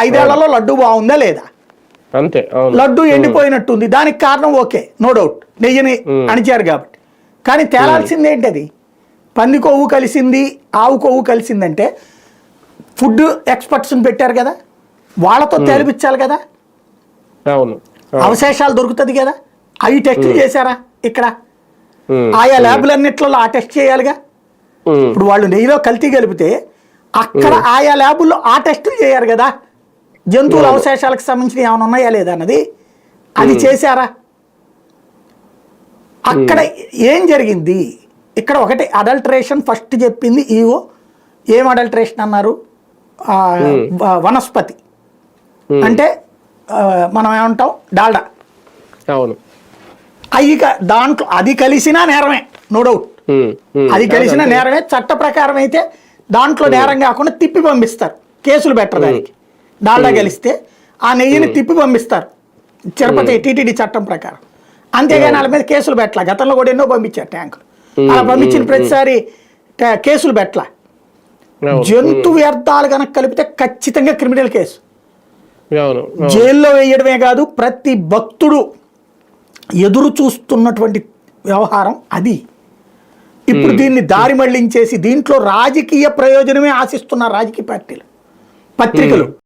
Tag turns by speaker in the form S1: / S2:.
S1: 5 ఏళ్లలో లడ్డు బాగుందా లేదా?
S2: అంతే.
S1: లడ్డు ఎండిపోయినట్టుంది, దానికి కారణం ఓకే, నో డౌట్, నెయ్యిని అణిచారు కాబట్టి. కానీ తేలాల్సింది ఏంటది? పంది కొవ్వు కలిసింది, ఆవు కొవ్వు కలిసిందంటే ఫుడ్ ఎక్స్పర్ట్స్ని పెట్టారు కదా, వాళ్ళతో తేలిపించాలి కదా, అవశేషాలు దొరుకుతుంది కదా. అవి టెస్టులు చేశారా ఇక్కడ? ఆయా ల్యాబులన్నిట్లలో ఆ టెస్ట్ చేయాలిగా. ఇప్పుడు వాళ్ళు నెయ్యిలో కల్తీ కలిపితే అక్కడ ఆయా ల్యాబుల్లో ఆ టెస్టులు చేయారు కదా, జంతువుల అవశేషాలకు సంబంధించిన ఏమైనా ఉన్నాయా లేదా అన్నది, అది చేశారా? అక్కడ ఏం జరిగింది? ఇక్కడ ఒకటి అడల్టరేషన్ ఫస్ట్ చెప్పింది ఈవో. ఏం అడల్టరేషన్ అన్నారు? వనస్పతి అంటే మనం ఏమంటాం, డాల్డా. అవి దాంట్లో అది కలిసినా నేరమే, నో డౌట్, అది కలిసిన నేరమే. చట్ట ప్రకారం అయితే దాంట్లో నేరం కాకుండా తిప్పి పంపిస్తారు, కేసులు పెట్టరు దానికి. డాల్డా కలిస్తే ఆ నెయ్యిని తిప్పి పంపిస్తారు తిరుపతి టీటీడీ చట్టం ప్రకారం. అంతేగాని వాళ్ళ మీద కేసులు పెట్టలా. గతంలో కూడా ఎన్నో పంపించారు ట్యాంకులు, అలా పంపించిన ప్రతిసారి కేసులు పెట్టలా. జంతు వ్యర్థాలు కనుక కలిపితే ఖచ్చితంగా క్రిమినల్ కేసు, జైల్లో వేయడమే కాదు, ప్రతి భక్తుడు ఎదురు చూస్తున్నటువంటి వ్యవహారం అది. ఇప్పుడు దీన్ని దారి మళ్లించేసి దీంట్లో రాజకీయ ప్రయోజనమే ఆశిస్తున్నారు రాజకీయ పార్టీలు, పత్రికలు.